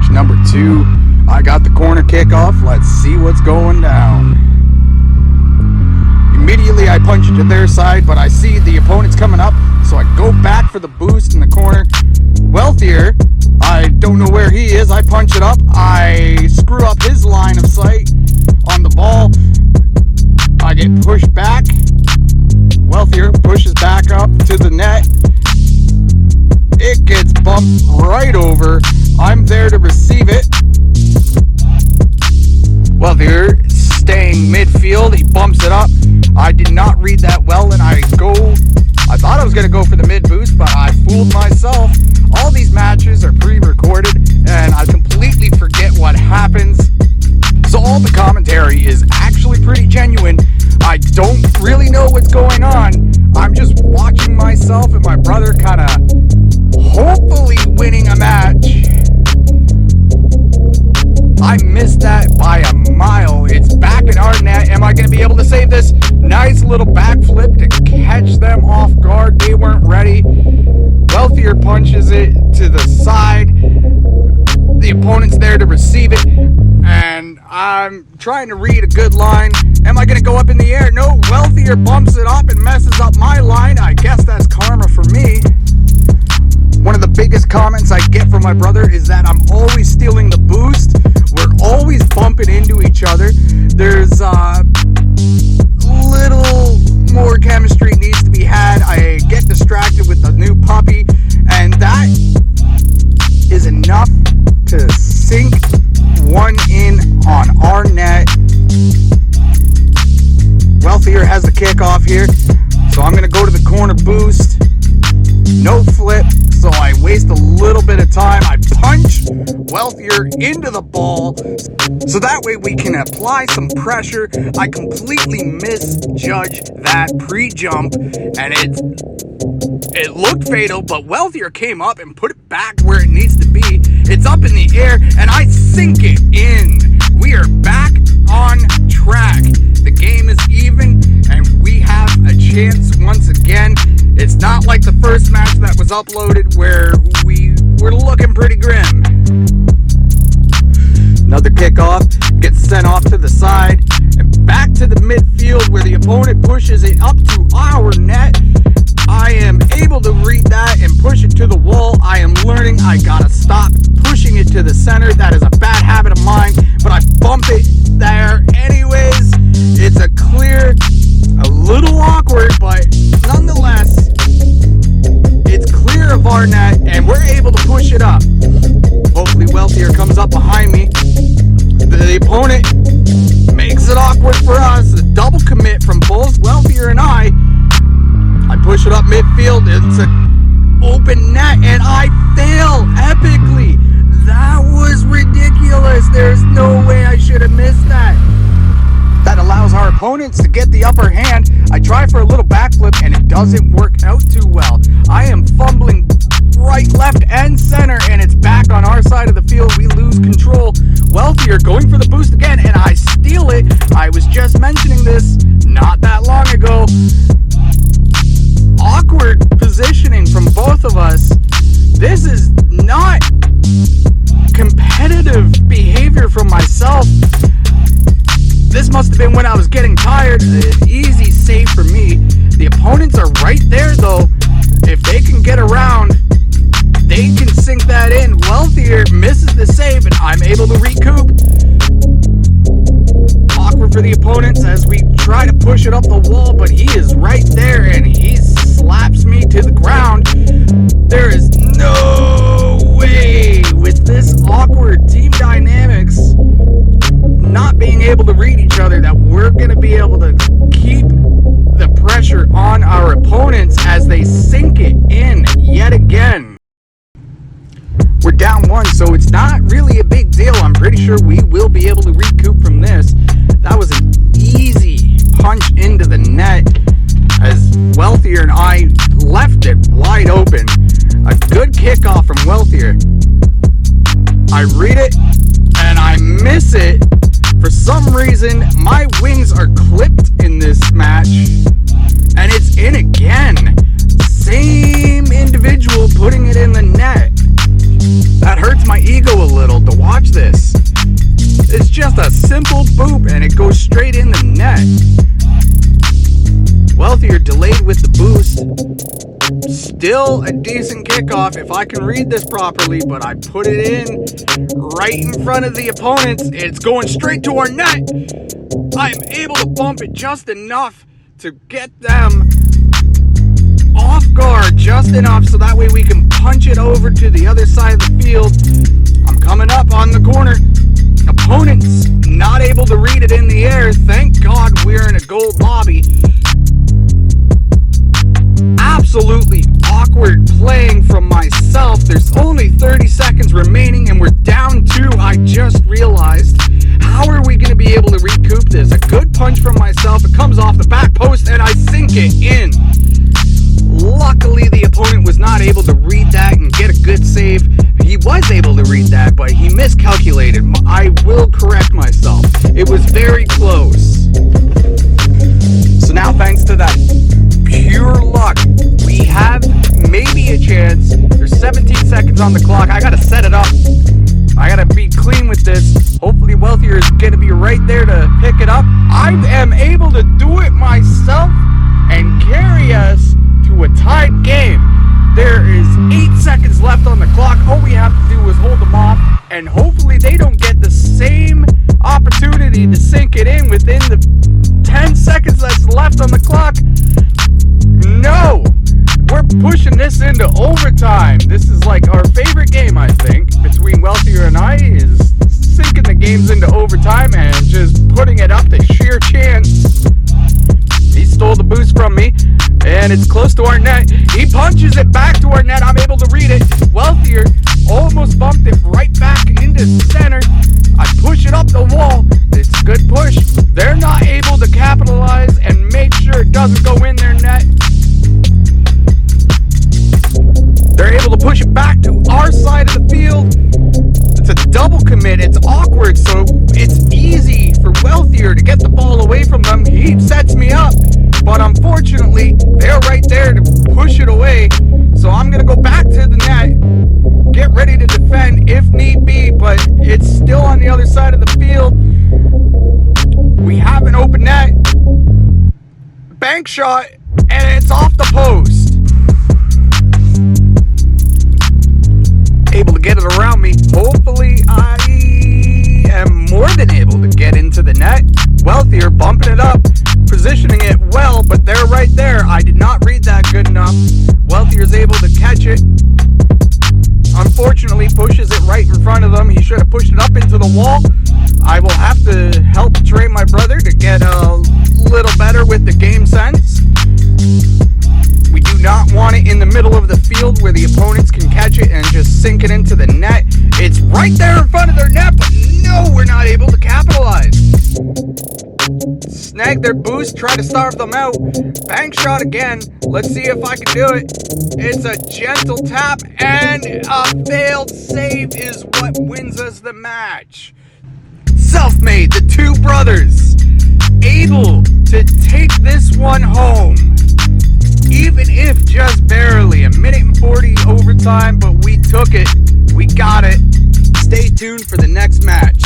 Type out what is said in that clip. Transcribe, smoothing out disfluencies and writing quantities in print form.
match number 2. I got the corner kickoff. Let's see what's going down. Immediately I punch into their side, but I see the opponent's coming up, so I go back for the boost in the corner. Wealthier, I don't know where he is. I punch it up. I screw up his line of sight on the ball. I get pushed back. Wealthier pushes back up to the net. It gets bumped right over. I'm there to receive it. Wealthier staying midfield. He bumps it up. I did not read that well, and I thought I was going to go for the mid boost, but I fooled myself. All these matches are pre-recorded, and I completely forget what happens. So all the commentary is actually pretty genuine. I don't really know what's going on. I'm just watching myself and my brother kind of hopefully winning a match. I missed that by a mile. It's back in our net. Am I going to be able to save this? Nice little backflip to catch them off guard. They weren't ready. Wealthier punches it to the side. The opponent's there to receive it. And I'm trying to read a good line. Am I going to go up in the air? No. Wealthier bumps it up and messes up my line. I guess that's karma for me. One of the biggest comments I get from my brother is that I'm always stealing the boost. We're always bumping into each other. There's little more chemistry needs to be had. I get distracted with the new puppy, and that is enough to sink one in on our net. Wealthier has the kickoff here, so I'm going to go to the corner boost. No flip, so I waste a little bit of time. I punch Wealthier into the ball, so that way we can apply some pressure. I completely misjudged that pre-jump, and it looked fatal, but Wealthier came up and put it back where it needs to be. It's up in the air, and I sink it in. We are back on track. The game is even, and we have a chance once again. It's not like the first match that was uploaded where we were looking pretty grim. Another kickoff gets sent off to the side and back to the midfield where the opponent pushes it up to our net. I am able to read that and push it to the wall. I am learning I gotta stop pushing it to the center. That is a bad habit of mine, but I bump it there anyways. It's a little awkward, but nonetheless, it's clear of our net, and we're able to push it up. Hopefully Wealthier comes up behind me. The opponent makes it awkward for us. A double commit from both Wealthier and I push it up midfield. It's an open net, and I fail epically. That was ridiculous. There's no way I should have missed that. That allows our opponents to get the upper hand. I try for a little backflip, and it doesn't work out too well. I am fumbling right, left, and center, and it's back on our side of the field. We lose control. Wealthier going for the boost again, and I steal it. I was just mentioning this not that long ago. Awkward positioning from both of us. This is not competitive behavior from myself. This must have been when I was getting tired. Easy save for me. The opponents are right there, though. If they can get around, they can sink that in. Wealthier misses the save, and I'm able to recoup. Awkward for the opponents as we try to push it up the wall, but he is right there, and he slaps me to the ground. There is no way with this awkward team dynamics, not being able to read each other, that we're going to be able to keep the pressure on our opponents as they sink it in yet again. We're down 1, so it's not really a big deal. I'm pretty sure we will be able to recoup from this. That was an easy punch into the net as Wealthier and I left it wide open. A good kickoff from Wealthier. I read it and I miss it. For some reason, my wings are clipped in this match, and it's in again. Same individual putting it in the net. That hurts my ego a little to watch. a simple boop and it goes straight in the net. Wealthier delayed with the boost. Still a decent kickoff if I can read this properly, but I put it in right in front of the opponents. It's going straight to our net. I am able to bump it just enough to get them off guard, just enough so that way we can punch it over to the other side of the field. I'm coming up on the corner. Opponents not able to read it in the air. Thank God we're in a gold lobby. Absolutely awkward playing from myself. There's only 30 seconds remaining and we're down 2. I just realized, how are we going to be able to recoup this? A good punch from myself. It comes off the back post and I sink it in. Luckily, the opponent was not able to read that and get a good save. He was able to read that, but he miscalculated. I will correct myself. It was very close. So now, thanks to that pure luck, we have maybe a chance. There's 17 seconds on the clock. I gotta set it up. I gotta be clean with this. Hopefully Wealthier is gonna be right there to pick it up. I am able to do it myself and carry us to a tied game. There is 8 seconds left on the clock. All we have to do is hold them off, and hopefully they don't get the same opportunity to sink it in within the 10 seconds that's left on the clock. No! We're pushing this into overtime. This is like our favorite game, I think, between Wealthier and I, is sinking the games into overtime and just putting it up to sheer chance. He stole the boost from me, and it's close to our net. He punches it back to our net. I'm able to read it. Wealthier almost bumped it right back into center. I push it up the wall. It's a good push. They're not able to capitalize and make sure it doesn't go in their net. They're able to push it back to our side of the field. It's a double commit. It's awkward, so it's easy for Wealthier to get the ball away from them. He sets me up, but unfortunately, they're right there to push it away. So I'm going to go back to the net, get ready to defend if need be, but it's still on the other side of the field. We have an open net. Bank shot, and it's off the post. Able to get it around me. Hopefully I am more than able to get into the net. Wealthier bumping it up, positioning it well, but they're right there. I did not read that good enough. Wealthier's able to catch it. Unfortunately, pushes it right in front of them. He should have pushed it up into the wall. I will have to help train my brother to get a little better with the game sense. We do not want it in the middle of the field where the opponents can catch it and just sink it into the net. It's right there in front of their net, but no, we're not able to capitalize. Snag their boost, try to starve them out. Bank shot again. Let's see if I can do it. It's a gentle tap, and a failed save is what wins us the match. SelfMade, the two brothers, able to take this one home. Even if just barely. 1:40 overtime, but we took it. We got it. Stay tuned for the next match.